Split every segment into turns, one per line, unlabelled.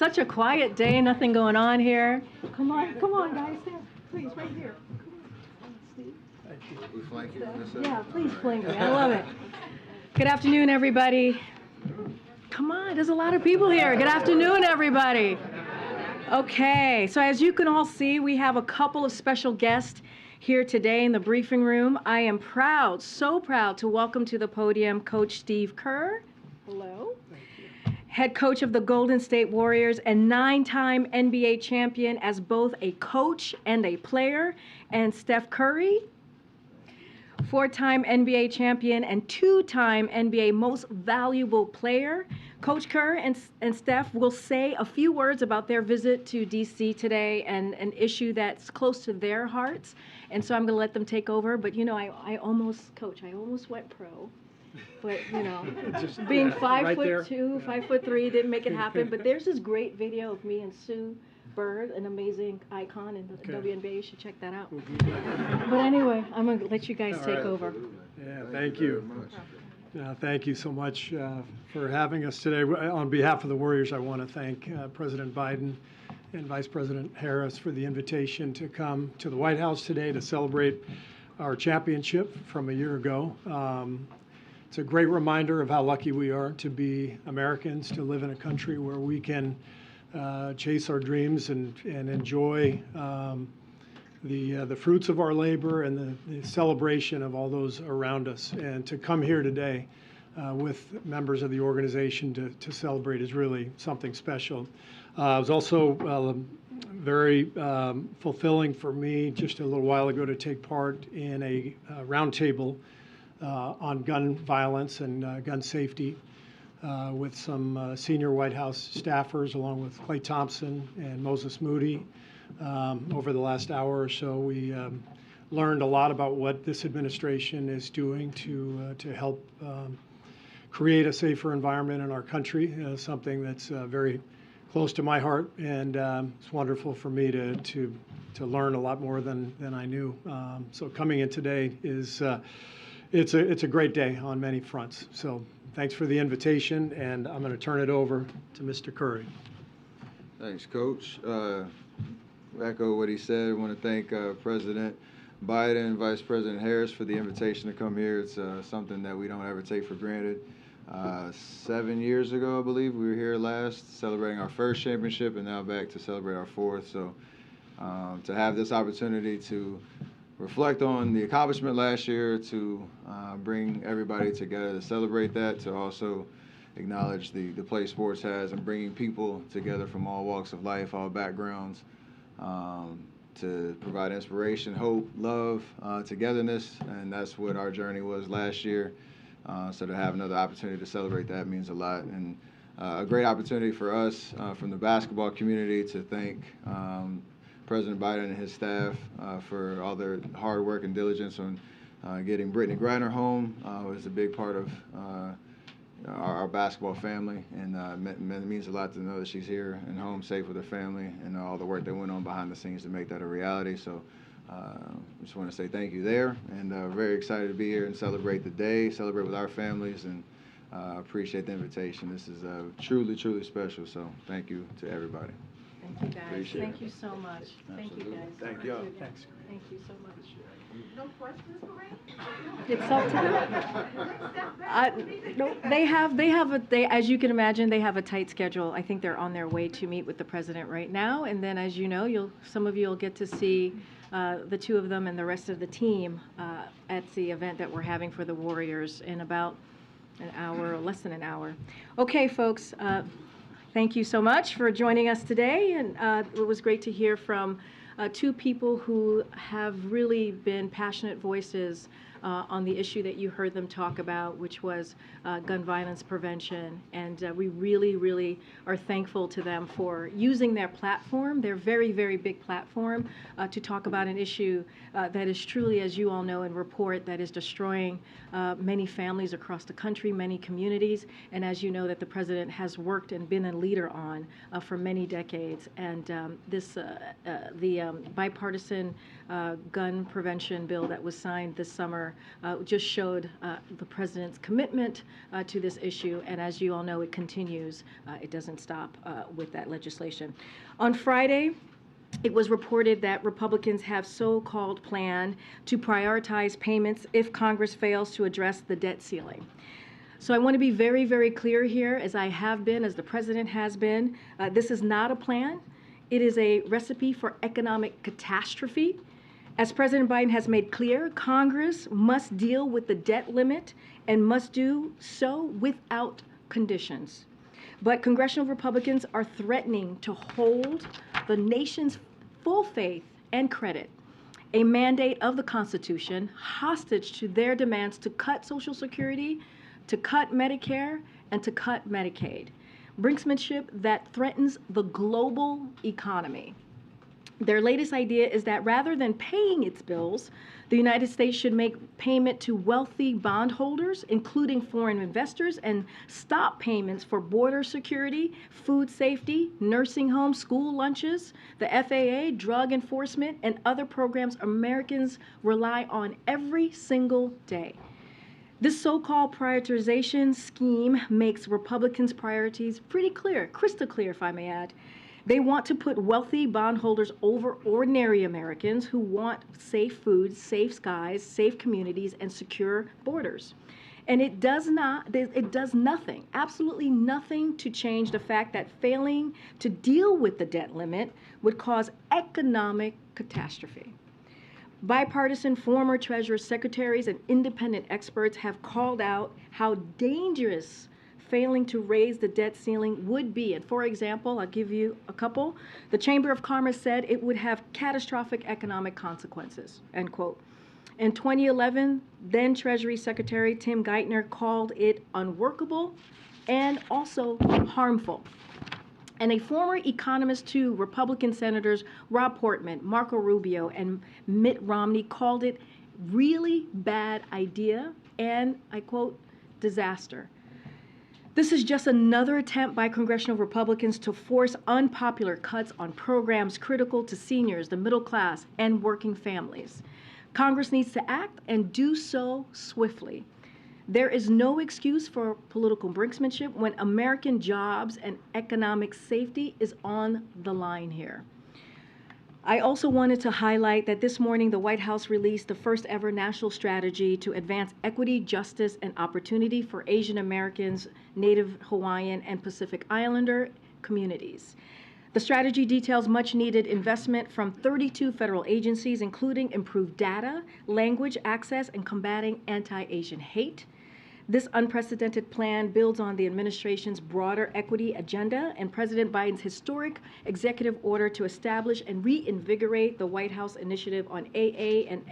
such a quiet day, nothing going on here. Come on, guys, stand, please, right here.
We flank you on this side?
Yeah, please flank me. I love it. Good afternoon, everybody. Come on, there's a lot of people here. Good afternoon, everybody. Okay, so as you can all see, we have a couple of special guests here today in the briefing room. I am proud, so proud, to welcome to the podium Coach Steve Kerr. Hello. Head coach of the Golden State Warriors and 9-time NBA champion as both a coach and a player, and Steph Curry, 4-time NBA champion and 2-time NBA Most Valuable Player. Coach Kerr and Steph will say a few words about their visit to D.C. today and an issue that's close to their hearts. And so I'm going to let them take over. But, you know, I almost went pro. But, you know, being 5'2", 5'3", didn't make it happen. But there's this great video of me and Sue Bird, an amazing icon in the WNBA. You should check that out. But anyway, I'm going to let you guys take over.
Yeah, thank you. Thank you so much for having us today. On behalf of the Warriors, I want to thank President Biden and Vice President Harris for the invitation to come to the White House today to celebrate our championship from a year ago. It's a great reminder of how lucky we are to be Americans, to live in a country where we can chase our dreams and enjoy the fruits of our labor and the celebration of all those around us. And to come here today with members of the organization to celebrate is really something special. It was also very fulfilling for me just a little while ago to take part in a roundtable on gun violence and gun safety with some senior White House staffers, along with Clay Thompson and Moses Moody. Over the last hour or so, we learned a lot about what this administration is doing to help create a safer environment in our country, something that's very close to my heart, and it's wonderful for me to learn a lot more than I knew. So coming in today is it's a great day on many fronts. So thanks for the invitation, and I'm going to turn it over to Mr. Curry.
Thanks, Coach. Echo what he said. I want to thank President Biden and Vice President Harris for the invitation to come here. It's something that we don't ever take for granted. 7 years ago, I believe, we were here last celebrating our first championship, and now back to celebrate our fourth. So to have this opportunity to reflect on the accomplishment last year, to bring everybody together to celebrate that, to also acknowledge the place sports has and bringing people together from all walks of life, all backgrounds, to provide inspiration, hope, love, togetherness, and that's what our journey was last year. So to have another opportunity to celebrate that means a lot, and a great opportunity for us from the basketball community to thank President Biden and his staff for all their hard work and diligence on getting Brittany Griner home. Was a big part of our basketball family, and it means a lot to know that she's here and home safe with her family, and all the work that went on behind the scenes to make that a reality. So I just want to say thank you there, and very excited to be here and celebrate the day, celebrate with our families, and appreciate the invitation. This is truly, truly special, so thank you to everybody.
Thank you, guys.
Appreciate
Thank
it.
you so much. Thank you, guys.
Thank you.
Thanks.
Thank you so much.
No questions, Karine?
It's up to them. No, they as you can imagine, they have a tight schedule. I think they're on their way to meet with the president right now, and then, as you know, some of you will get to see the two of them and the rest of the team at the event that we're having for the Warriors in about an hour or less than an hour. Okay, folks. Thank you so much for joining us today, and it was great to hear from two people who have really been passionate voices on the issue that you heard them talk about, which was gun violence prevention. And we really, really are thankful to them for using their platform, their very, very big platform, to talk about an issue that is truly, as you all know and report, that is destroying many families across the country, many communities, and as you know, that the president has worked and been a leader on for many decades. And the Bipartisan gun prevention bill that was signed this summer just showed the president's commitment to this issue. And as you all know, it continues. It doesn't stop with that legislation. On Friday, it was reported that Republicans have so-called plan to prioritize payments if Congress fails to address the debt ceiling. So I want to be very, very clear here, as I have been, as the president has been. This is not a plan. It is a recipe for economic catastrophe. As President Biden has made clear, Congress must deal with the debt limit and must do so without conditions. But congressional Republicans are threatening to hold the nation's full faith and credit, a mandate of the Constitution, hostage to their demands to cut Social Security, to cut Medicare, and to cut Medicaid. Brinksmanship that threatens the global economy. Their latest idea is that rather than paying its bills, the United States should make payment to wealthy bondholders, including foreign investors, and stop payments for border security, food safety, nursing homes, school lunches, the FAA, drug enforcement, and other programs Americans rely on every single day. This so-called prioritization scheme makes Republicans' priorities pretty clear, crystal clear, if I may add. They want to put wealthy bondholders over ordinary Americans who want safe food, safe skies, safe communities, and secure borders. And it does nothing, absolutely nothing to change the fact that failing to deal with the debt limit would cause economic catastrophe. Bipartisan former Treasury secretaries and independent experts have called out how dangerous failing to raise the debt ceiling would be. And for example, I'll give you a couple. The Chamber of Commerce said it would have catastrophic economic consequences, end quote. In 2011, then Treasury Secretary Tim Geithner called it unworkable and also harmful. And a former economist to Republican Senators Rob Portman, Marco Rubio, and Mitt Romney called it really bad idea and, I quote, disaster. This is just another attempt by congressional Republicans to force unpopular cuts on programs critical to seniors, the middle class, and working families. Congress needs to act and do so swiftly. There is no excuse for political brinksmanship when American jobs and economic safety is on the line here. I also wanted to highlight that this morning the White House released the first ever national strategy to advance equity, justice, and opportunity for Asian Americans, Native Hawaiian, and Pacific Islander communities. The strategy details much needed investment from 32 federal agencies, including improved data, language access, and combating anti-Asian hate. This unprecedented plan builds on the administration's broader equity agenda and President Biden's historic executive order to establish and reinvigorate the White House initiative on AA and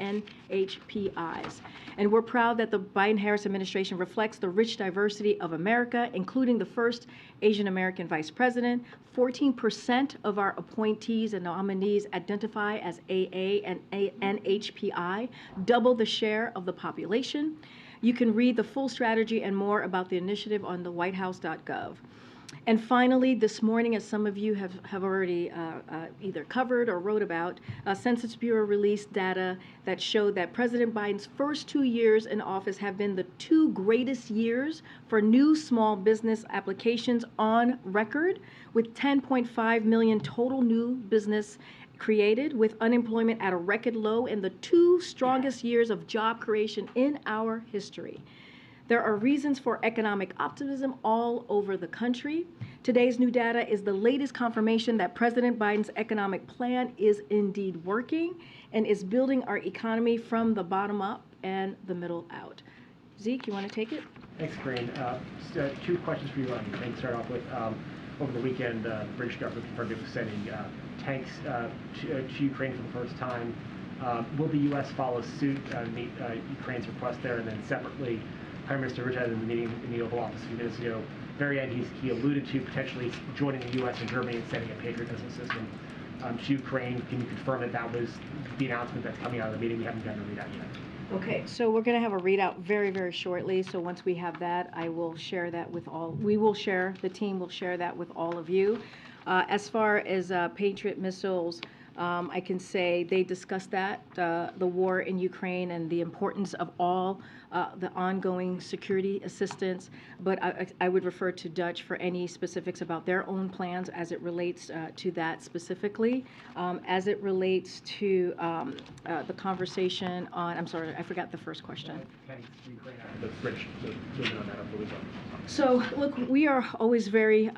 NHPIs. And we're proud that the Biden-Harris administration reflects the rich diversity of America, including the first Asian American vice president. 14% of our appointees and nominees identify as AA and NHPI, double the share of the population. You can read the full strategy and more about the initiative on the whitehouse.gov. And finally, this morning, as some of you have already either covered or wrote about, Census Bureau released data that showed that President Biden's first 2 years in office have been the 2 greatest years for new small business applications on record, with 10.5 million total new business created, with unemployment at a record low, and the 2 strongest years of job creation in our history. There are reasons for economic optimism all over the country. Today's new data is the latest confirmation that President Biden's economic plan is indeed working and is building our economy from the bottom up and the middle out. Zeke, you want to take it?
Thanks, Karine. Just 2 questions for you. I think start off with, over the weekend, the British government confirmed it was sending tanks to Ukraine for the first time. Will the U.S. follow suit and meet Ukraine's request there? And then separately, Prime Minister Rich had in the meeting in the Oval Office a few minutes ago, very end, he alluded to potentially joining the U.S. and Germany and sending a Patriot missile system to Ukraine. Can you confirm that that was the announcement that's coming out of the meeting? We haven't gotten a readout yet.
Okay, so we're going to have a readout very, very shortly. So once we have that, I will share that with all. The team will share that with all of you. As far as Patriot missiles, I can say they discussed that, the war in Ukraine and the importance of all the ongoing security assistance, but I would refer to Dutch for any specifics about their own plans as it relates to that specifically. As it relates to the conversation on, I'm sorry, I forgot the first question. So, look, we are always very,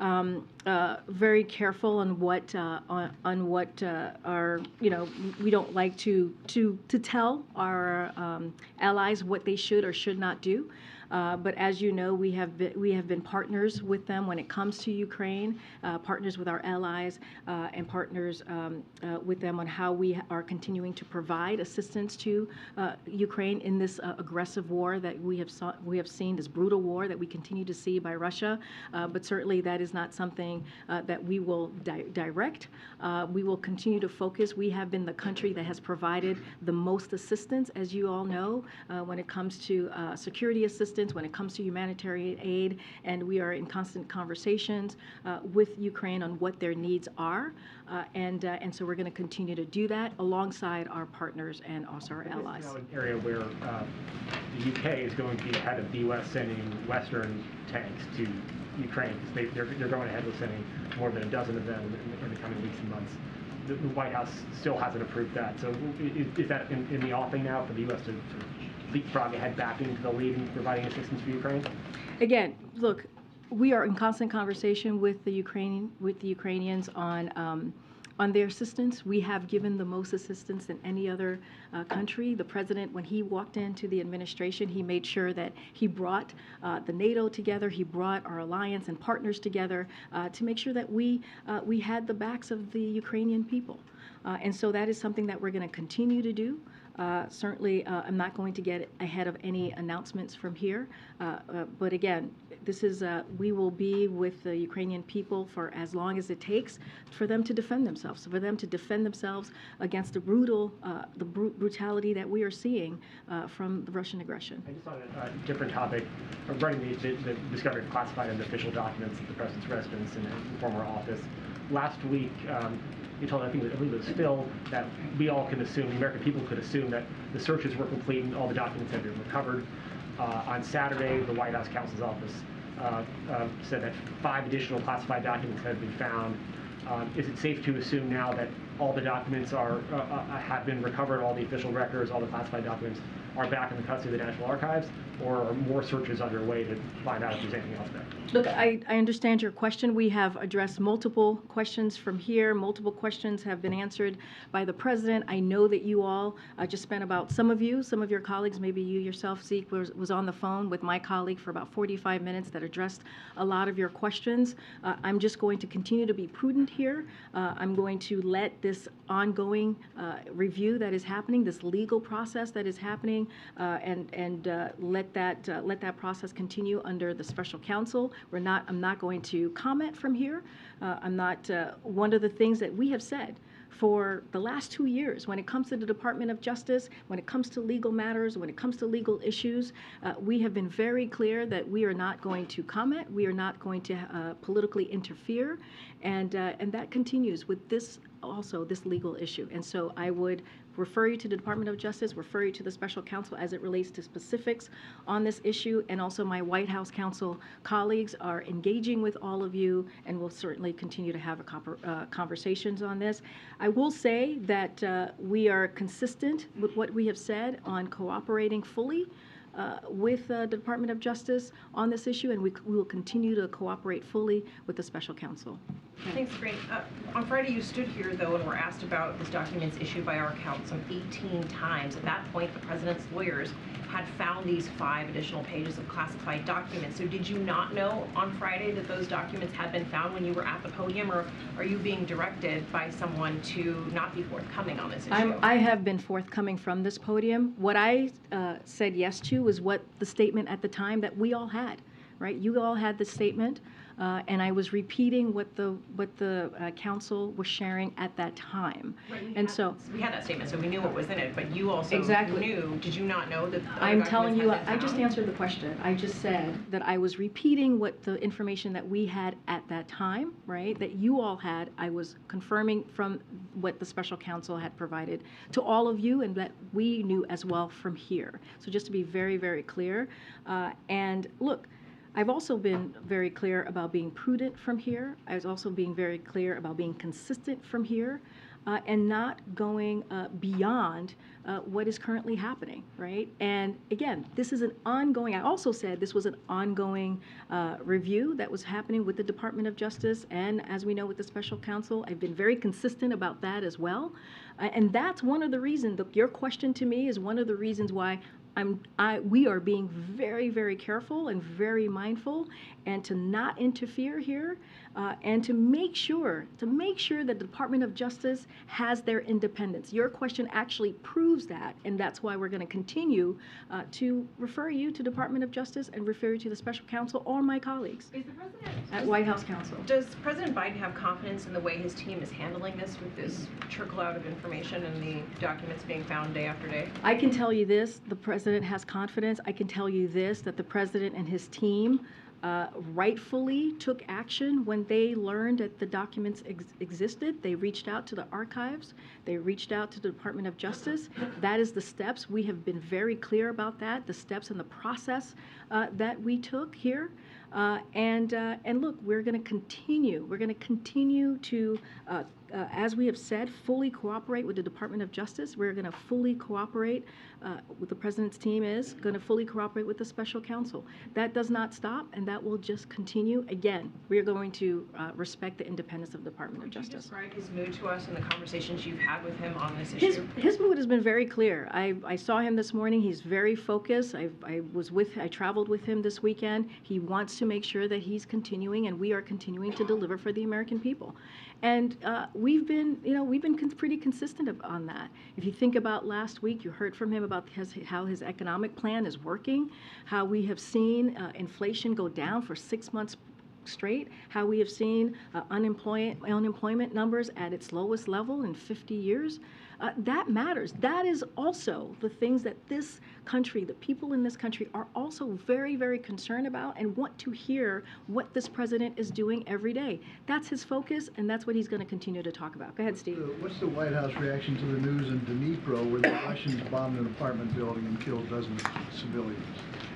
very careful on what our, we don't like to tell our allies what they should or should not do. But as you know, we have been partners with them when it comes to Ukraine, partners with our allies, and partners with them on how we are continuing to provide assistance to Ukraine in this aggressive war that we have seen, this brutal war that we continue to see by Russia. But certainly that is not something that we will direct. We will continue to focus. We have been the country that has provided the most assistance, as you all know, when it comes to security assistance, when it comes to humanitarian aid, and we are in constant conversations with Ukraine on what their needs are, and so we're going to continue to do that alongside our partners and also our allies.
This is now an area where the UK is going to be ahead of the US sending Western tanks to Ukraine, because they're going ahead with sending more than a dozen of them in the coming weeks and months. The White House still hasn't approved that. So is that in the offing now for the U.S. to leapfrog ahead back into the lead in providing assistance for Ukraine?
Again, look, we are in constant conversation with the Ukrainians on their assistance. We have given the most assistance than any other country. The president, when he walked into the administration, he made sure that he brought the NATO together. He brought our alliance and partners together to make sure that we had the backs of the Ukrainian people. And so that is something that we're going to continue to do. Certainly, I'm not going to get ahead of any announcements from here. But again, this is we will be with the Ukrainian people for as long as it takes for them to defend themselves, for them to defend themselves against the brutality that we are seeing from the Russian aggression.
And just on a different topic, regarding the discovery of classified and official documents at the president's residence and former office. Last week, you told, I believe it was Phil, that we all can assume, the American people could assume that the searches were complete and all the documents had been recovered. On Saturday, the White House counsel's office said that 5 additional classified documents had been found. Is it safe to assume now that all the documents have been recovered, all the official records, all the classified documents are back in the custody of the National Archives, or are more searches underway to find out if there's anything else there?
Look, I understand your question. We have addressed multiple questions from here. Multiple questions have been answered by the president. I know that you all just spent some of your colleagues, maybe you yourself, Zeke, was on the phone with my colleague for about 45 minutes that addressed a lot of your questions. I'm just going to continue to be prudent here. I'm going to let this ongoing review that is happening, this legal process that is happening, and let that process continue under the special counsel. I'm not going to comment from here. I'm not. One of the things that we have said for the last 2 years, when it comes to the Department of Justice, when it comes to legal matters, when it comes to legal issues, we have been very clear that we are not going to comment. We are not going to politically interfere, and that continues with this legal issue. And so I would refer you to the Department of Justice, refer you to the special counsel as it relates to specifics on this issue, and also my White House counsel colleagues are engaging with all of you, and will certainly continue to have conversations on this. I will say that we are consistent with what we have said on cooperating fully with the Department of Justice on this issue, and we will continue to cooperate fully with the special counsel.
Thanks, Karine. On Friday, you stood here, though, and were asked about these documents issued by our count some 18 times. At that point, the president's lawyers had found these 5 additional pages of classified documents. So did you not know on Friday that those documents had been found when you were at the podium, or are you being directed by someone to not be forthcoming on this issue?
I have been forthcoming from this podium. What I said yes to was what the statement at the time that we all had. right? You all had the statement, and I was repeating what the council was sharing at that time.
Right, we had that statement, so we knew what was in it, but you also
Exactly.
knew, did you not know that the other
I'm telling you,
documents had
I
been
just
found?
answered the question. I just said that I was repeating what the information that we had at that time, right, that you all had. I was confirming from what the special counsel had provided to all of you and that we knew as well from here. So just to be very, very clear. And look, I've also been very clear about being prudent from here. I was also being very clear about being consistent from here. And not going beyond what is currently happening, right? And again, this is an ongoing, I also said this was an ongoing review that was happening with the Department of Justice, and as we know with the special counsel, I've been very consistent about that as well. And that's one of the reasons, your question to me is one of the reasons why we are being very, very careful and very mindful, and to not interfere here, and to make sure that the Department of Justice has their independence. Your question actually proves that, and that's why we're going to continue to refer you to Department of Justice and refer you to the special counsel or my colleagues
Is the president
at White House Counsel.
Does President Biden have confidence in the way his team is handling this, with this trickle out of information and the documents being found day after day?
I can tell you this, the president has confidence. I can tell you this, that the president and his team rightfully took action when they learned that the documents existed. They reached out to the archives. They reached out to the Department of Justice. That is the steps. We have been very clear about that, the steps and the process that we took here. And look, we're going to continue. We're going to continue to, as we have said, fully cooperate with the Department of Justice. We're going to fully cooperate with the President's team is going to fully cooperate with the special counsel. That does not stop, and that will just continue. Again, we are going to respect the independence of the Department of
Could you
Justice.
describe his mood to us and the conversations you've had with him on this issue?
His mood has been very clear. I saw him this morning. He's very focused. I traveled with him this weekend. He wants to make sure that he's continuing, and we are continuing to deliver for the American people. And we've been pretty consistent on that. If you think about last week, you heard from him about how his economic plan is working, how we have seen inflation go down for 6 months straight, how we have seen unemployment numbers at its lowest level in 50 years. That matters. That is also the things that this country, the people in this country, are also very, very concerned about and want to hear what this president is doing every day. That's his focus, and that's what he's going to continue to talk about. Go ahead, Steve.
What's the White House reaction to the news in Dnipro where the Russians bombed an apartment building and killed dozens of civilians?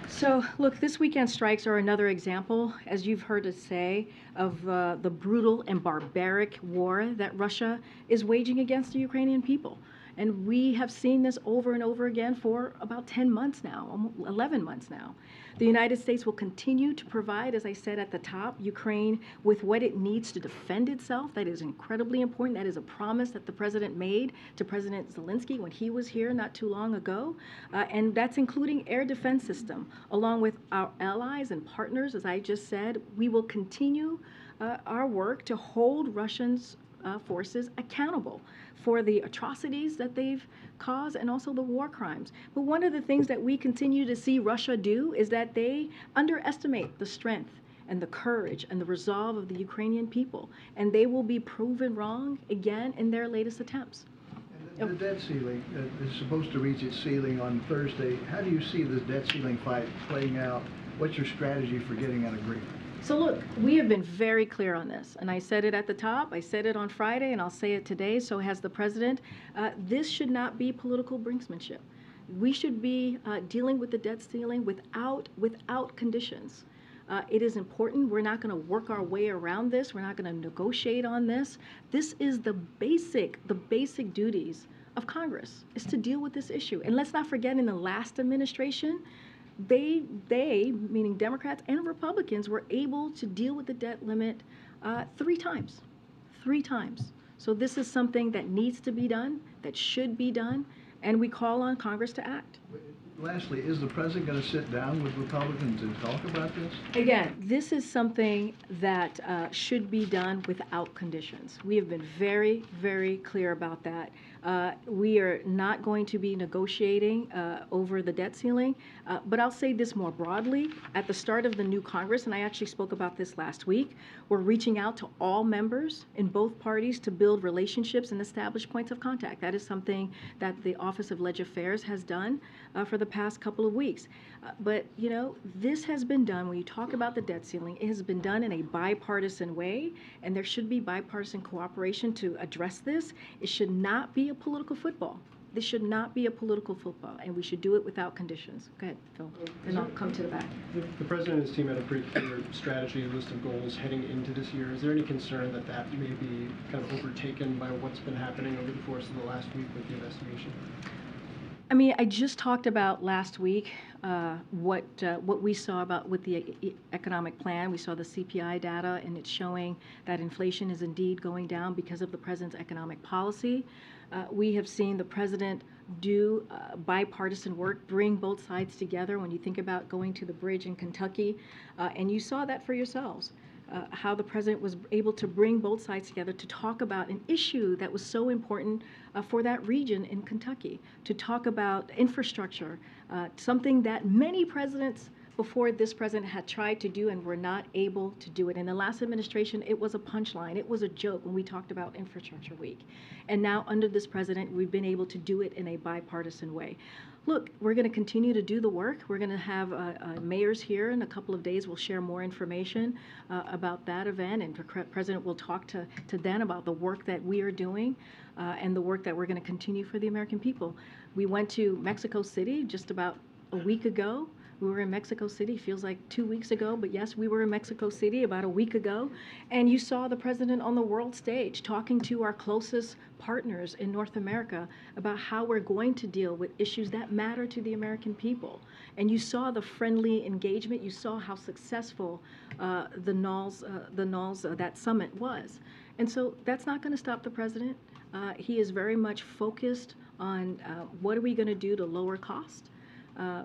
So, look, this weekend strikes are another example, as you've heard us say, of the brutal and barbaric war that Russia is waging against the Ukrainian people. And we have seen this over and over again for about 10 months now, almost 11 months now. The United States will continue to provide, as I said at the top, Ukraine with what it needs to defend itself. That is incredibly important. That is a promise that the president made to President Zelensky when he was here not too long ago. And that's including air defense system. Along with our allies and partners, as I just said, we will continue our work to hold Russians forces accountable for the atrocities that they've caused and also the war crimes. But one of the things that we continue to see Russia do is that they underestimate the strength and the courage and the resolve of the Ukrainian people, and they will be proven wrong again in their latest attempts.
And the debt ceiling is supposed to reach its ceiling on Thursday. How do you see this debt ceiling fight playing out? What's your strategy for getting an agreement?
So look, we have been very clear on this, and I said it at the top, I said it on Friday, and I'll say it today, so has the president. This should not be political brinksmanship. We should be dealing with the debt ceiling without conditions. It is important. We're not going to work our way around this. We're not going to negotiate on this. This is the basic duties of Congress, is to deal with this issue. And let's not forget, in the last administration, they, meaning Democrats and Republicans, were able to deal with the debt limit 3 times. So this is something that needs to be done, that should be done, and we call on Congress to act.
Lastly, is the president going to sit down with Republicans and talk about this?
Again, this is something that should be done without conditions. We have been very, very clear about that. We are not going to be negotiating over the debt ceiling, but I'll say this more broadly. At the start of the new Congress, and I actually spoke about this last week, we're reaching out to all members in both parties to build relationships and establish points of contact. That is something that the Office of Leg Affairs has done for the past couple of weeks. But, you know, this has been done, when you talk about the debt ceiling, it has been done in a bipartisan way, and there should be bipartisan cooperation to address this. It should not be a political football. This should not be a political football, and we should do it without conditions. Go ahead, Phil, and I'll come to the back.
The president and his team had a pretty clear strategy, a list of goals heading into this year. Is there any concern that that may be kind of overtaken by what's been happening over the course of the last week with the investigation?
I mean, I just talked about last week what we saw about with the economic plan. We saw the CPI data, and it's showing that inflation is indeed going down because of the president's economic policy. We have seen the president do bipartisan work, bring both sides together. When you think about going to the bridge in Kentucky, and you saw that for yourselves. How the president was able to bring both sides together to talk about an issue that was so important for that region in Kentucky, to talk about infrastructure, something that many presidents before this president had tried to do and were not able to do it. In the last administration, it was a punchline. It was a joke when we talked about Infrastructure Week. And now under this president, we've been able to do it in a bipartisan way. Look, we're going to continue to do the work. We're going to have mayors here in a couple of days. We'll share more information about that event, and the president will talk to them about the work that we are doing and the work that we're going to continue for the American people. We went to Mexico City just about a week ago. We were in Mexico City, feels like 2 weeks ago, but yes, we were in Mexico City about a week ago. And you saw the president on the world stage talking to our closest partners in North America about how we're going to deal with issues that matter to the American people. And you saw the friendly engagement. You saw how successful that summit was. And so that's not going to stop the president. He is very much focused on what are we going to do to lower cost.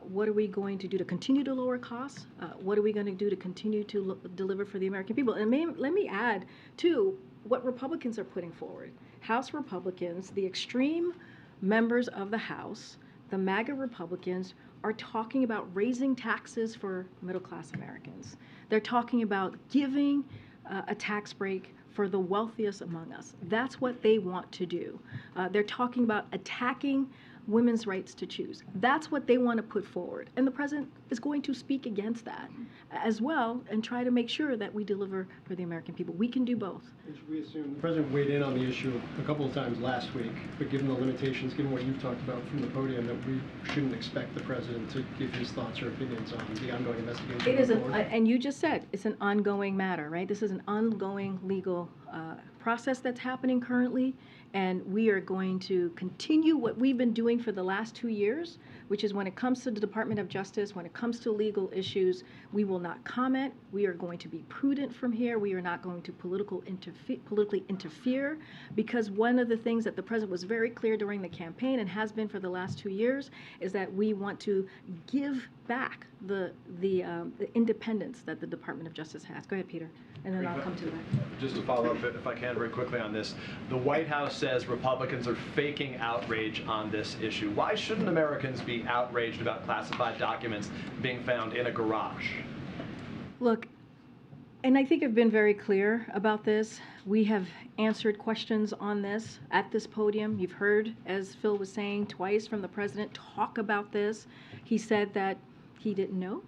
What are we going to do to continue to lower costs? What are we going to do to continue to deliver for the American people? And let me add, too, what Republicans are putting forward. House Republicans, the extreme members of the House, the MAGA Republicans, are talking about raising taxes for middle-class Americans. They're talking about giving a tax break for the wealthiest among us. That's what they want to do. They're talking about attacking women's rights to choose. That's what they want to put forward. And the president is going to speak against that as well and try to make sure that we deliver for the American people. We can do both.
Should we assume the president weighed in on the issue a couple of times last week, but given the limitations, given what you've talked about from the podium, that we shouldn't expect the president to give his thoughts or opinions on the ongoing investigation?
It is, and you just said, it's an ongoing matter, right? This is an ongoing legal process that's happening currently, and we are going to continue what we've been doing for the last 2 years, which is when it comes to the Department of Justice, when it comes to legal issues, we will not comment. We are going to be prudent from here. We are not going to politically interfere, because one of the things that the president was very clear during the campaign and has been for the last 2 years is that we want to give back the independence that the Department of Justice has. Go ahead, Peter, and then I'll come to that.
Just to follow up, if I can, very quickly on this. The White House says Republicans are faking outrage on this issue. Why shouldn't Americans be outraged about classified documents being found in a garage?
Look, and I think I've been very clear about this. We have answered questions on this at this podium. You've heard, as Phil was saying, twice from the president talk about this. He said that he didn't know,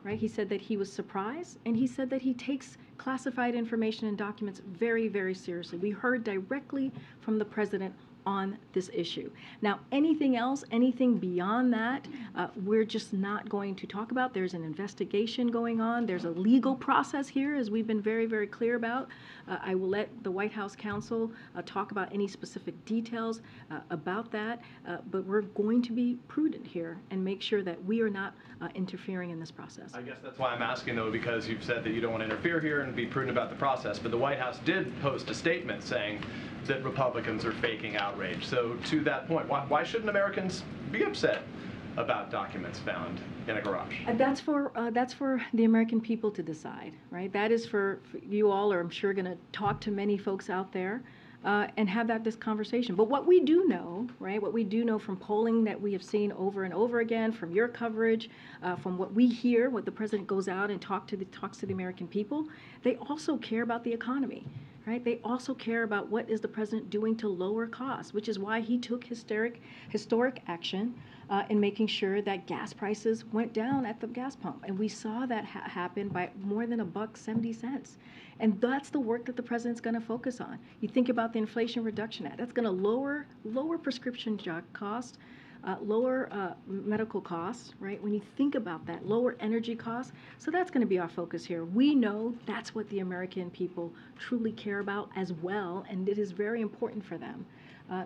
right? He said that he was surprised, and he said that he takes classified information and documents very, very seriously. We heard directly from the president on this issue. Now, anything else, anything beyond that, we're just not going to talk about. There's an investigation going on. There's a legal process here, as we've been very, very clear about. I will let the White House counsel talk about any specific details about that, but we're going to be prudent here and make sure that we are not interfering in this process.
I guess that's why I'm asking, though, because you've said that you don't want to interfere here and be prudent about the process, but the White House did post a statement saying that Republicans are faking outrage. So to that point, why shouldn't Americans be upset about documents found in a garage?
That's for the American people to decide, right? That is for you all, are I'm sure going to talk to many folks out there. and have this conversation. But what we do know, right, what we do know from polling that we have seen over and over again, from your coverage, from what we hear, what the president goes out and talks to the American people, they also care about the economy. Right? They also care about what is the president doing to lower costs, which is why he took historic action in making sure that gas prices went down at the gas pump. And we saw that happen by more than $1.70. And that's the work that the president's going to focus on. You think about the Inflation Reduction Act. That's going to lower prescription drug costs, lower medical costs, right? When you think about that, lower energy costs. So that's going to be our focus here. We know that's what the American people truly care about as well, and it is very important for them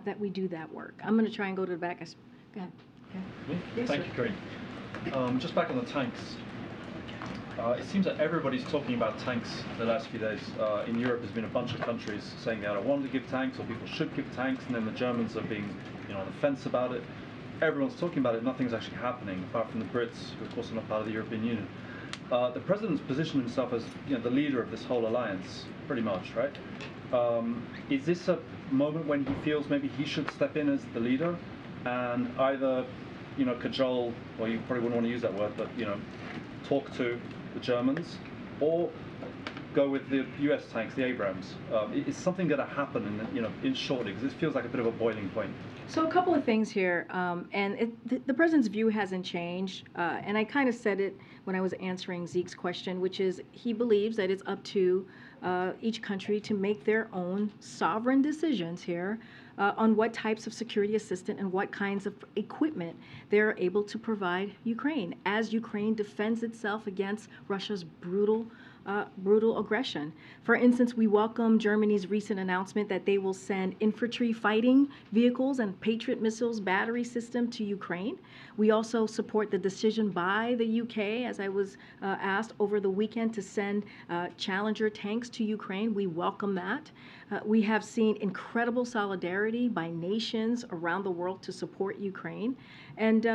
that we do that work. I'm going to try and go to the back. Go ahead. Okay. Yes,
Thank
sir.
you, Karine. Just back on the tanks. It seems that everybody's talking about tanks the last few days. In Europe, there's been a bunch of countries saying they don't want to give tanks, or people should give tanks, and then the Germans are being, on the fence about it. Everyone's talking about it, nothing's actually happening, apart from the Brits, who of course are not part of the European Union. The president's positioned himself as the leader of this whole alliance, pretty much, right? Is this a moment when he feels maybe he should step in as the leader and either, cajole, or you probably wouldn't want to use that word, but, talk to the Germans, or go with the US tanks, the Abrams? Is something going to happen in shortly? Because this feels like a bit of a boiling point.
So a couple of things here, and the president's view hasn't changed, and I kind of said it when I was answering Zeke's question, which is he believes that it's up to each country to make their own sovereign decisions here on what types of security assistance and what kinds of equipment they're able to provide Ukraine as Ukraine defends itself against Russia's brutal aggression. For instance, we welcome Germany's recent announcement that they will send infantry fighting vehicles and Patriot missiles battery system to Ukraine. We also support the decision by the UK, as I was asked over the weekend, to send Challenger tanks to Ukraine. We welcome that. We have seen incredible solidarity by nations around the world to support Ukraine. And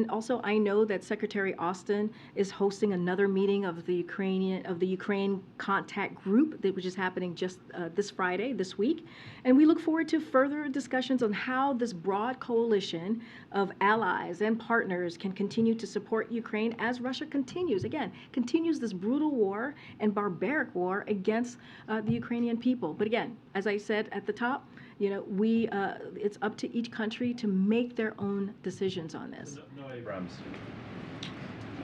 also, I know that Secretary Austin is hosting another meeting of the Ukraine contact group, which is happening just this Friday, this week. And we look forward to further discussions on how this broad coalition of allies and partners can continue to support Ukraine as Russia continues this brutal war and barbaric war against the Ukrainian people. But again, as I said at the top, it's up to each country to make their own decisions on this.
No Abrams.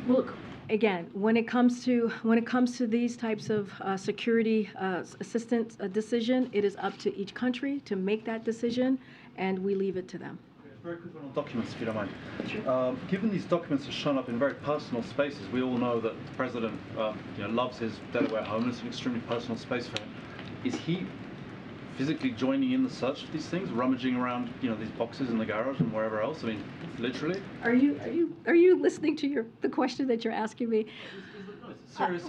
Look, again, when it comes to these types of security assistance decision, it is up to each country to make that decision, and we leave it to them.
Very quick one on documents, if you don't mind. Sure. Given these documents have shown up in very personal spaces, we all know that the president loves his Delaware home. It's an extremely personal space for him. Is he physically joining in the search of these things, rummaging around, these boxes in the garage and wherever else? I mean, literally.
Are you listening to the question that you're asking me?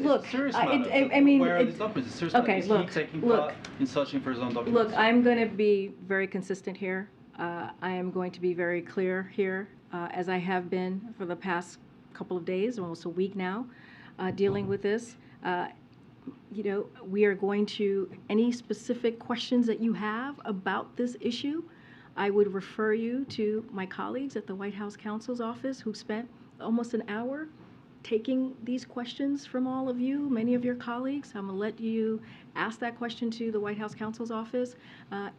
Look,
I mean,
where are these documents? It's serious.
Okay,
Is he taking part in searching for his own documents?
Look, I'm going to be very consistent here. I am going to be very clear here, as I have been for the past couple of days, almost a week now, dealing with this. We are going to, any specific questions that you have about this issue, I would refer you to my colleagues at the White House Counsel's Office, who spent almost an hour taking these questions from all of you, many of your colleagues. I'm going to let you ask that question to the White House Counsel's Office.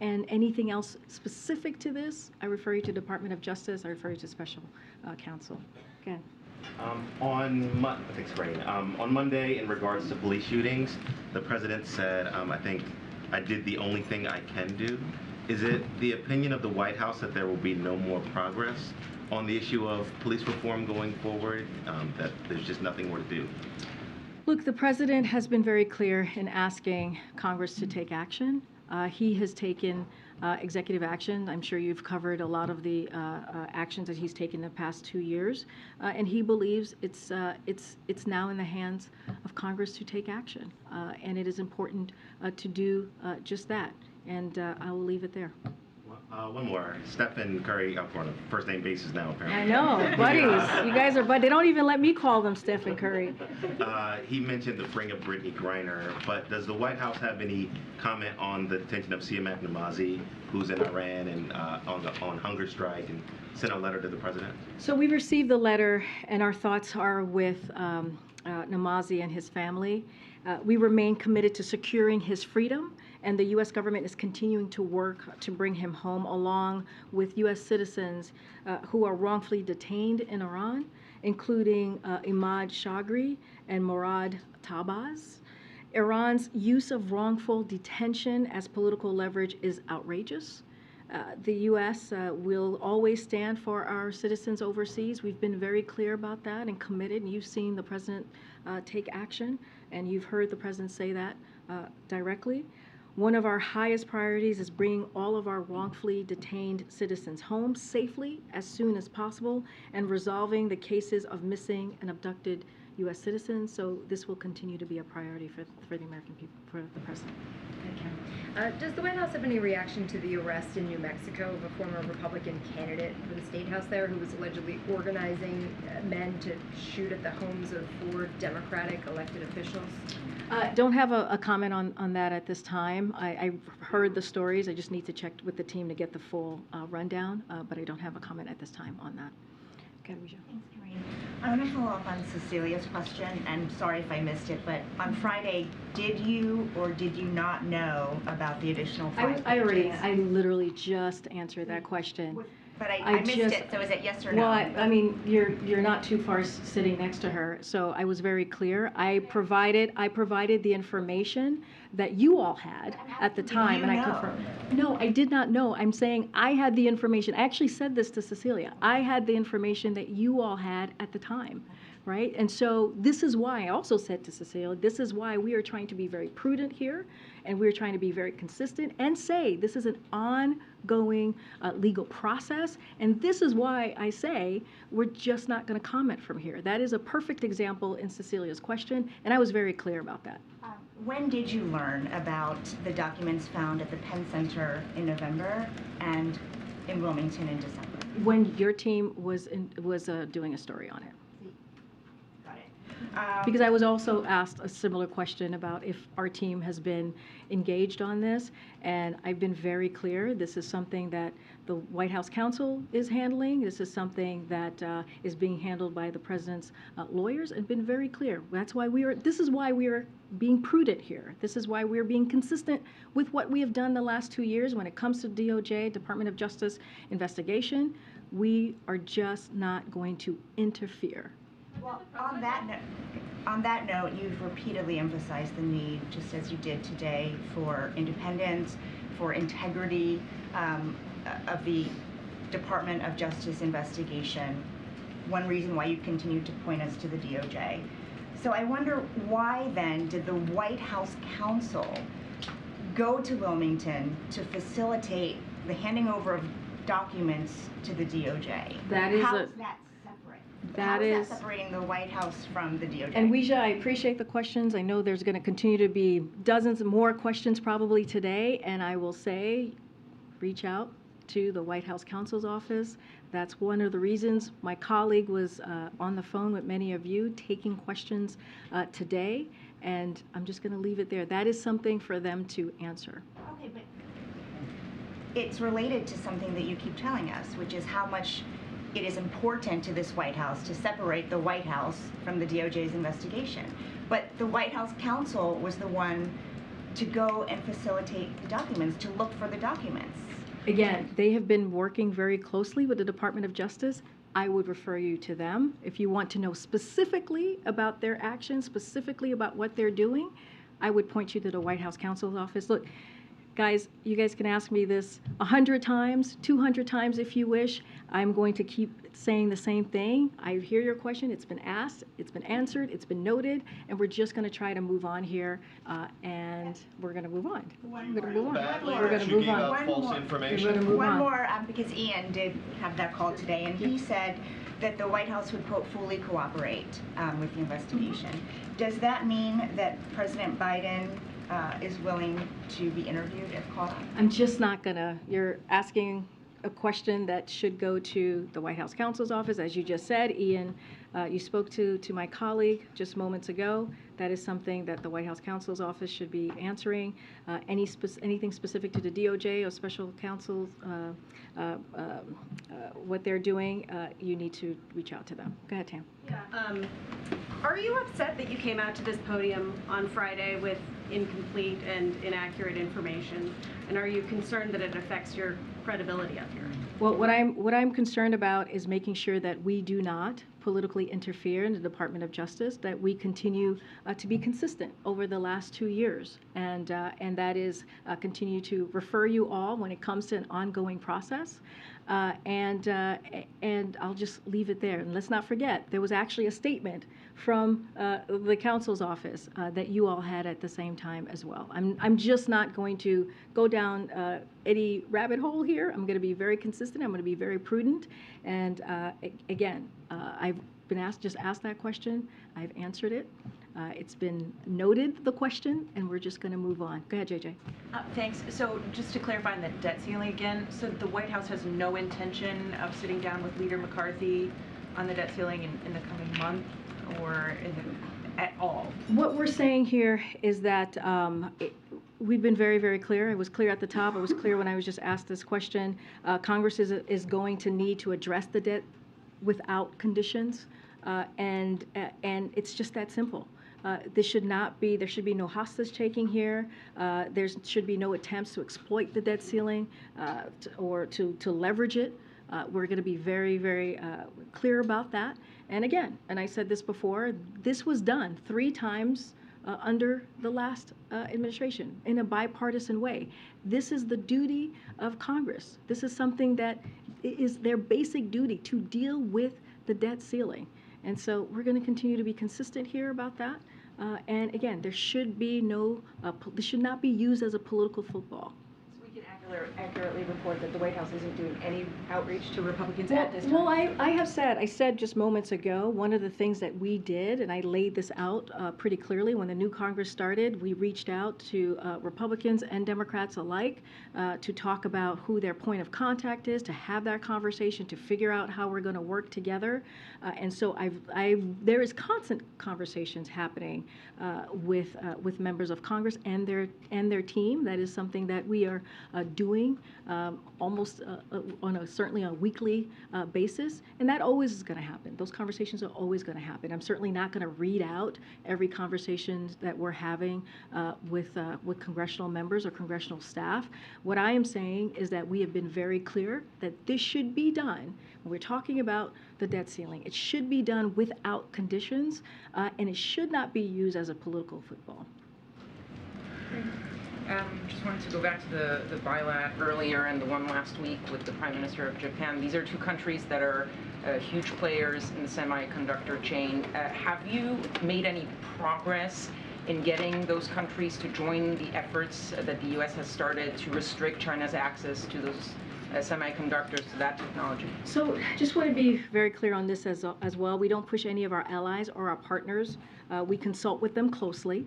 And anything else specific to this, I refer you to Department of Justice. I refer you to Special Counsel. Go ahead.
Thanks, Karine. On Monday, in regards to police shootings, the president said, I think I did the only thing I can do. Is it the opinion of the White House that there will be no more progress on the issue of police reform going forward, that there's just nothing more to do?
Look, the president has been very clear in asking Congress to take action. He has taken executive action. I'm sure you've covered a lot of the actions that he's taken the past 2 years, and he believes it's now in the hands of Congress to take action, and it is important to do just that. And I will leave it there.
One more. Stephen Curry, up on a first name basis now, apparently.
I know, buddies. You guys are buddies. They don't even let me call them Stephen Curry.
He mentioned the freeing of Brittany Griner, but does the White House have any comment on the detention of Siamak Namazi, who's in Iran and on hunger strike, and sent a letter to the president?
So we received the letter, and our thoughts are with Namazi and his family. We remain committed to securing his freedom, and the U.S. government is continuing to work to bring him home, along with U.S. citizens who are wrongfully detained in Iran, including Imad Shagri and Morad Tabaz. Iran's use of wrongful detention as political leverage is outrageous. The U.S. Will always stand for our citizens overseas. We've been very clear about that and committed. You've seen the president take action, and you've heard the president say that directly. One of our highest priorities is bringing all of our wrongfully detained citizens home safely as soon as possible and resolving the cases of missing and abducted U.S. citizens. So this will continue to be a priority for the American people, for the president.
Okay. Does the White House have any reaction to the arrest in New Mexico of a former Republican candidate for the state house there who was allegedly organizing men to shoot at the homes of 4 Democratic elected officials?
Don't have a comment on that at this time. I heard the stories. I just need to check with the team to get the full rundown, but I don't have a comment at this time on that. Okay, Risha.
Thanks, Karine. I want to follow up on Cecilia's question, and sorry if I missed it, but on Friday, did you or did you not know about the additional 5 pages?
I literally just answered that question.
But I missed it, so is it yes or no?
Well, I mean, you're not too far sitting next to her, so I was very clear. I provided the information that you all had at the time, and I confirmed. No, I did not know. I'm saying I had the information. I actually said this to Cecilia. I had the information that you all had at the time, right? And so this is why I also said to Cecilia, this is why we are trying to be very prudent here, and we're trying to be very consistent and say this is an ongoing legal process, and this is why I say we're just not going to comment from here. That is a perfect example in Cecilia's question, and I was very clear about that.
When did you learn about the documents found at the Penn Center in November and in Wilmington in December?
When your team was doing a story on it. Because I was also asked a similar question about if our team has been engaged on this, and I've been very clear. This is something that the White House counsel is handling. This is something that is being handled by the president's lawyers, and been very clear. That's why this is why we are being prudent here. This is why we're being consistent with what we have done the last 2 years when it comes to DOJ, Department of Justice investigation. We are just not going to interfere.
Well, on that note, you've repeatedly emphasized the need, just as you did today, for independence, for integrity of the Department of Justice investigation. One reason why you continue to point us to the DOJ. So I wonder why then did the White House counsel go to Wilmington to facilitate the handing over of documents to the DOJ? How is that? How is that separating the White House from the DOJ?
And Weijia, I appreciate the questions. I know there's going to continue to be dozens more questions probably today, and I will say, reach out to the White House counsel's office. That's one of the reasons my colleague was on the phone with many of you taking questions today, and I'm just going to leave it there. That is something for them to answer.
Okay, but it's related to something that you keep telling us, which is how much it is important to this White House to separate the White House from the DOJ's investigation. But the White House counsel was the one to go and facilitate the documents, to look for the documents.
Again, they have been working very closely with the Department of Justice. I would refer you to them. If you want to know specifically about their actions, specifically about what they're doing, I would point you to the White House counsel's office. Look, guys, you guys can ask me this 100 times, 200 times if you wish. I'm going to keep saying the same thing. I hear your question. It's been asked, it's been answered, it's been noted, and we're just going to try to move on here, and we're going to move on. We're going to move on. We're going to move on.
False information.
We're going to move
One
on.
more, because Ian did have that call today, and he said that the White House would, quote, fully cooperate with the investigation. Does that mean that President Biden is willing to be interviewed if called on?
I'm just not gonna, you're asking a question that should go to the White House counsel's office, as you just said. Ian, you spoke to my colleague just moments ago. That is something that the White House counsel's office should be answering. Anything specific to the DOJ or special counsels, what they're doing, you need to reach out to them. Go ahead, Tam.
Yeah. Are you upset that you came out to this podium on Friday with incomplete and inaccurate information? And are you concerned that it affects your credibility up here?
Well, what I'm concerned about is making sure that we do not politically interfere in the Department of Justice, that we continue to be consistent over the last 2 years, and that is continue to refer you all when it comes to an ongoing process. And I'll just leave it there. And let's not forget, there was actually a statement from the counsel's office that you all had at the same time as well. I'm just not going to go down any rabbit hole here. I'm going to be very consistent. I'm going to be very prudent. And again, I've been asked that question. I've answered it. It's been noted, the question, and we're just going to move on. Go ahead, JJ.
Thanks. So just to clarify on the debt ceiling again, so the White House has no intention of sitting down with Leader McCarthy on the debt ceiling in the coming month, or at all?
What we're saying here is that we've been very, very clear. I was clear at the top. I was clear when I was just asked this question. Congress is going to need to address the debt without conditions, and it's just that simple. There should be no hostage taking here. There should be no attempts to exploit the debt ceiling or to leverage it. We're going to be very, very clear about that. And again, and I said this before, this was done 3 times under the last administration in a bipartisan way. This is the duty of Congress. This is something that is their basic duty, to deal with the debt ceiling. And so we're going to continue to be consistent here about that. And again, there should be no, this should not be used as a political football.
So we can accurately report that the White House isn't doing any outreach to Republicans at this time?
Well, I said just moments ago, one of the things that we did, and I laid this out pretty clearly when the new Congress started, we reached out to Republicans and Democrats alike to talk about who their point of contact is, to have that conversation, to figure out how we're going to work together. And so there is constant conversations happening with members of Congress and their team. That is something that we are doing almost certainly on a weekly basis, and that always is going to happen. Those conversations are always going to happen. I'm certainly not going to read out every conversation that we're having with congressional members or congressional staff. What I am saying is that we have been very clear that this should be done. When we're talking about the debt ceiling, it should be done without conditions, and it should not be used as a political football.
Just wanted to go back to the bilat earlier and the one last week with the Prime Minister of Japan. These are 2 countries that are huge players in the semiconductor chain. Have you made any progress in getting those countries to join the efforts that the U.S. has started to restrict China's access to those semiconductors, to that technology?
So just want to be very clear on this as well. We don't push any of our allies or our partners. We consult with them closely,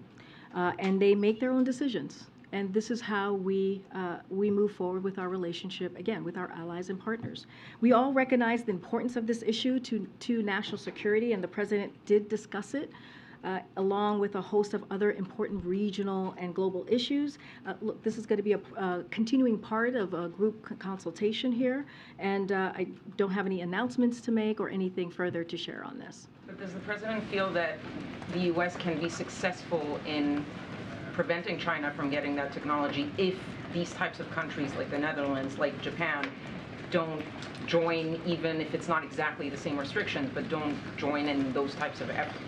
and they make their own decisions. And this is how we move forward with our relationship, again, with our allies and partners. We all recognize the importance of this issue to national security, and the President did discuss it, along with a host of other important regional and global issues. Look, this is going to be a continuing part of a group consultation here, and I don't have any announcements to make or anything further to share on this.
But does the President feel that the U.S. can be successful in preventing China from getting that technology if these types of countries like the Netherlands, like Japan, don't join, even if it's not exactly the same restrictions, but don't join in those types of efforts?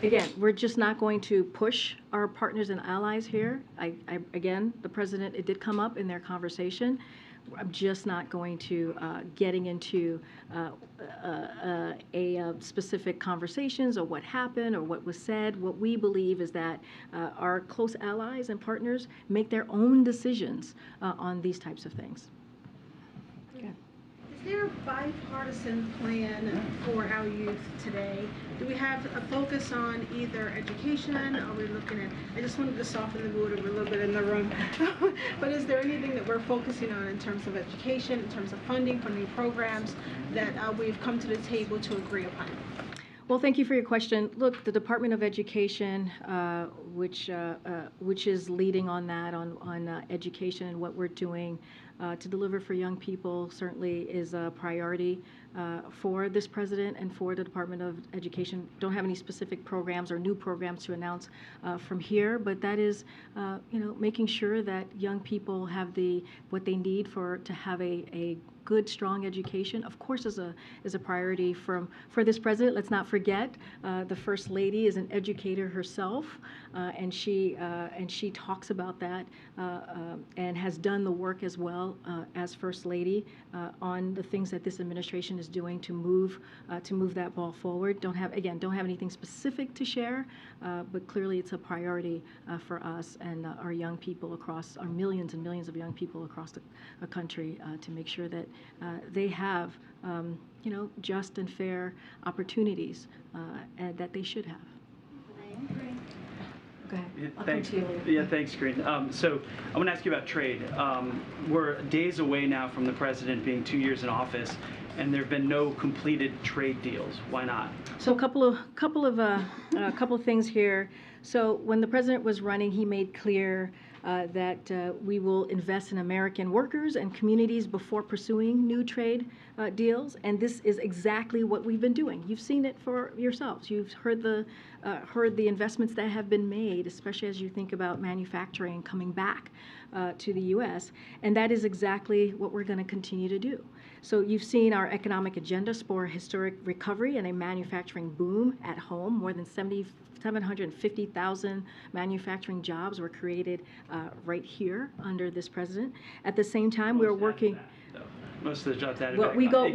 Again, we're just not going to push our partners and allies here. Again, the President, it did come up in their conversation. I'm just not going to getting into specific conversations or what happened or what was said. What we believe is that our close allies and partners make their own decisions on these types of things. Okay.
This
there a bipartisan plan for our youth today? Do we have a focus on either education? Are we looking at, I just wanted to soften the mood a little bit in the room, but is there anything that we're focusing on in terms of education, in terms of funding programs that we've come to the table to agree upon?
Well, thank you for your question. Look, the Department of Education, which is leading on that, on education and what we're doing to deliver for young people, certainly is a priority for this president and for the Department of Education. Don't have any specific programs or new programs to announce from here, but that is, making sure that young people have what they need to have a good, strong education, of course, is a priority for this president. Let's not forget, the First Lady is an educator herself, and she talks about that and has done the work as well as First Lady on the things that this administration is doing to move that ball forward. Don't have anything specific to share, but clearly it's a priority for us and our young people across our millions and millions of young people across the country to make sure that they have just and fair opportunities and that they should have. Go ahead.
Yeah,
I'll
thanks.
come to you later.
Yeah, thanks, Karine. So I want to ask you about trade. We're days away now from the president being 2 years in office, and there have been no completed trade deals. Why not?
So a couple of things here. So when the president was running, he made clear that we will invest in American workers and communities before pursuing new trade deals, and this is exactly what we've been doing. You've seen it for yourselves. You've heard the investments that have been made, especially as you think about manufacturing coming back to the U.S., and that is exactly what we're going to continue to do. So you've seen our economic agenda spur historic recovery and a manufacturing boom at home. More than 750,000 manufacturing jobs were created right here under this president. At the same time, we're working.
Most of the jobs added
Well,
back.
we go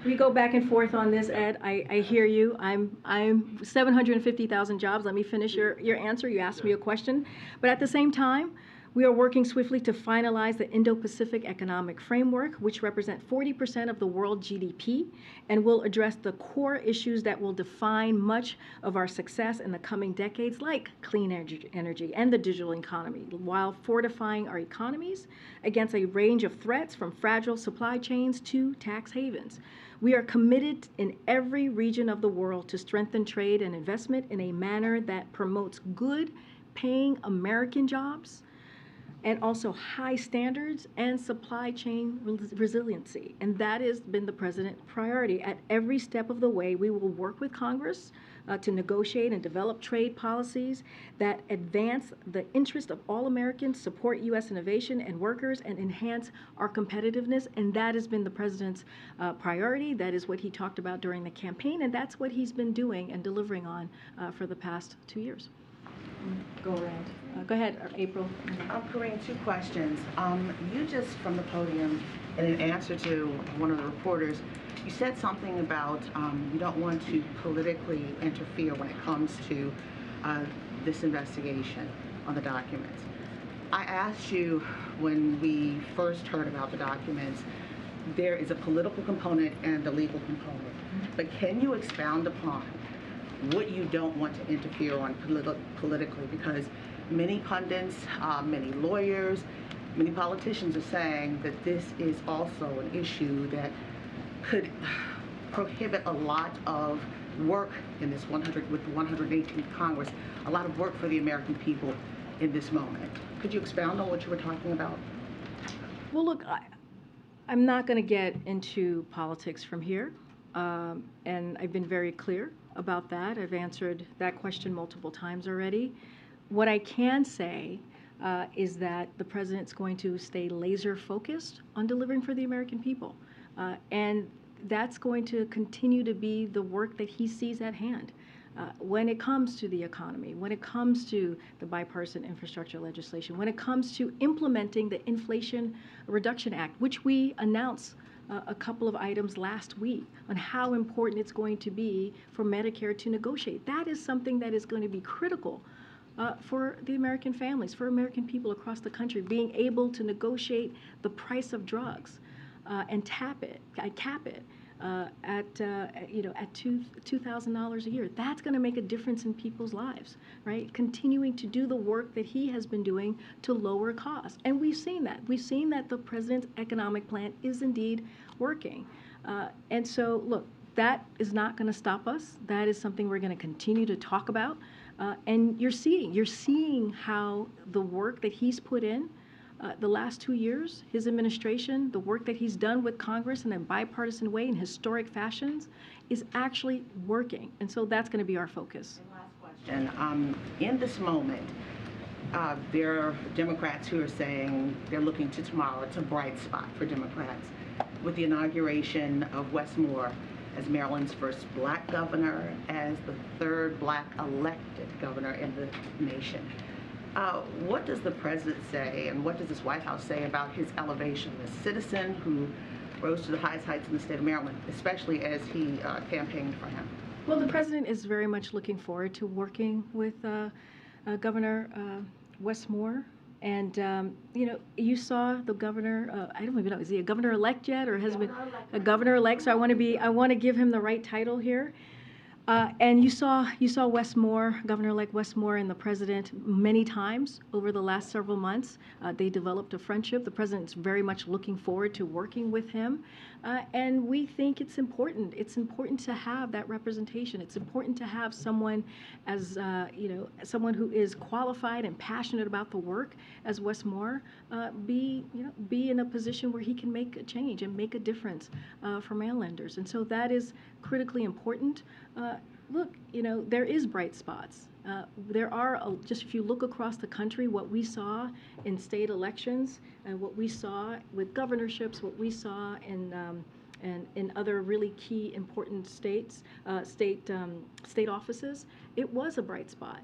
we
go back and forth on this, Ed. I hear you. I'm 750,000 jobs. Let me finish your answer. You asked me a question, but at the same time, we are working swiftly to finalize the Indo-Pacific Economic Framework, which represent 40% of the world GDP, and will address the core issues that will define much of our success in the coming decades, like clean energy and the digital economy, while fortifying our economies against a range of threats from fragile supply chains to tax havens. We are committed in every region of the world to strengthen trade and investment in a manner that promotes good, paying American jobs, and also high standards and supply chain resiliency. And that has been the president's priority. At every step of the way, we will work with Congress to negotiate and develop trade policies that advance the interest of all Americans, support U.S. innovation and workers, and enhance our competitiveness. And that has been the president's priority. That is what he talked about during the campaign, and that's what he's been doing and delivering on for the past 2 years. Go around. Go ahead, April.
Karine, two questions. You just, from the podium, in an answer to one of the reporters, you said something about you don't want to politically interfere when it comes to this investigation on the documents. I asked you when we first heard about the documents, there is a political component and a legal component. But can you expound upon what you don't want to interfere on politically? Because many pundits, many lawyers, many politicians are saying that this is also an issue that could prohibit a lot of work in this with the 118th Congress, a lot of work for the American people in this moment. Could you expound on what you were talking about?
Well, look, I'm not going to get into politics from here, and I've been very clear about that. I've answered that question multiple times already. What I can say is that the president's going to stay laser focused on delivering for the American people. And that's going to continue to be the work that he sees at hand. When it comes to the economy, when it comes to the bipartisan infrastructure legislation, when it comes to implementing the Inflation Reduction Act, which we announced a couple of items last week on how important it's going to be for Medicare to negotiate. That is something that is going to be critical for the American families, for American people across the country, being able to negotiate the price of drugs. and cap it at $2,000 a year. That's going to make a difference in people's lives, right? Continuing to do the work that he has been doing to lower costs. And we've seen that. We've seen that the president's economic plan is indeed working. And so, look, that is not going to stop us. That is something we're going to continue to talk about. And you're seeing how the work that he's put in the last 2 years, his administration, the work that he's done with Congress in a bipartisan way in historic fashions is actually working. And so that's going to be our focus.
And in this moment, there are Democrats who are saying they're looking to tomorrow. It's a bright spot for Democrats with the inauguration of Wes Moore as Maryland's first black governor, as the third black elected governor in the nation. What does the president say, and what does this White House say about his elevation, a citizen who rose to the highest heights in the state of Maryland, especially as he campaigned for him?
Well, the president is very much looking forward to working with Governor Wes Moore. And, you saw the governor, I don't even know, is he a governor-elect yet, or has been a governor-elect? So I want to give him the right title here. And you saw Wes Moore, Governor-elect Wes Moore, and the president many times over the last several months. They developed a friendship. The president's very much looking forward to working with him. And we think it's important. It's important to have that representation. It's important to have someone as, someone who is qualified and passionate about the work as Wes Moore, be in a position where he can make a change and make a difference for Marylanders. And so that is critically important. Look, there is bright spots. There are, just if you look across the country, what we saw in state elections and what we saw with governorships, what we saw in other really key important state offices, it was a bright spot.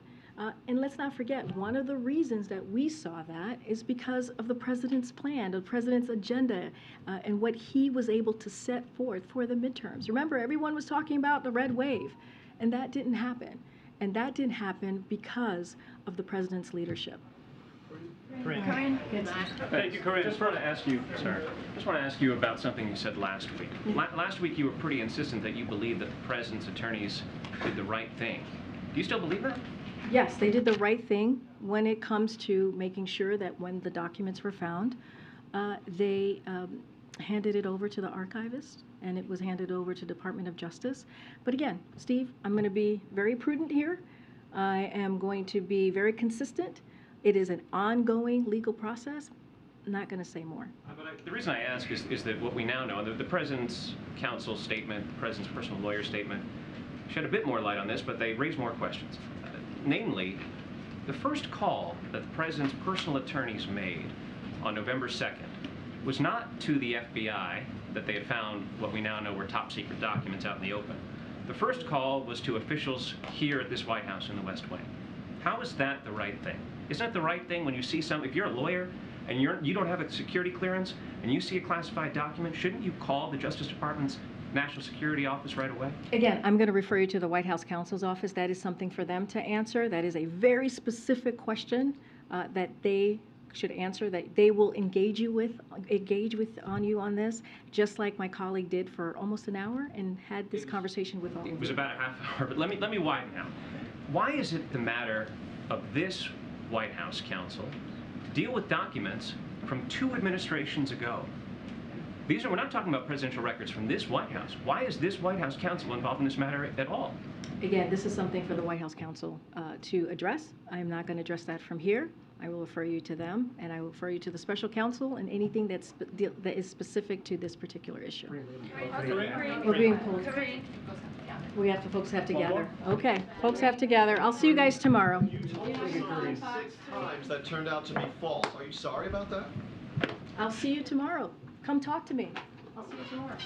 And let's not forget, one of the reasons that we saw that is because of the president's plan, the president's agenda, and what he was able to set forth for the midterms. Remember, everyone was talking about the red wave, and that didn't happen. And that didn't happen because of the president's leadership.
Karine.
Thank you, Karine. Just want to ask you about something you said last week. Last week you were pretty insistent that you believe that the president's attorneys did the right thing. Do you still believe that?
Yes, they did the right thing when it comes to making sure that when the documents were found, they handed it over to the archivist, and it was handed over to Department of Justice. But again, Steve, I'm going to be very prudent here. I am going to be very consistent. It is an ongoing legal process. I'm not going to say more.
But the reason I ask is that what we now know, the president's counsel statement, the president's personal lawyer statement, shed a bit more light on this, but they raise more questions. Namely, the first call that the president's personal attorneys made on November 2nd was not to the FBI that they had found what we now know were top secret documents out in the open. The first call was to officials here at this White House in the West Wing. How is that the right thing? Isn't that the right thing when you see if you're a lawyer and you don't have a security clearance and you see a classified document, shouldn't you call the Justice Department's National Security Office right away?
Again, I'm going to refer you to the White House counsel's office. That is something for them to answer. That is a very specific question that they should answer, that they will engage on you on this, just like my colleague did for almost an hour and had this conversation with all of you.
It was about a half hour, but let me widen out. Why is it the matter of this White House counsel to deal with documents from 2 administrations ago? We're not talking about presidential records from this White House. Why is this White House counsel involved in this matter at all?
Again, this is something for the White House counsel to address. I am not going to address that from here. I will refer you to them, and I will refer you to the special counsel and anything that is specific to this particular issue. We're being pulled. Folks have to gather. Okay, folks have to gather. I'll see you guys tomorrow.
You told me 6 times that turned out to be false. Are you sorry about that?
I'll see you tomorrow. Come talk to me. I'll see you tomorrow.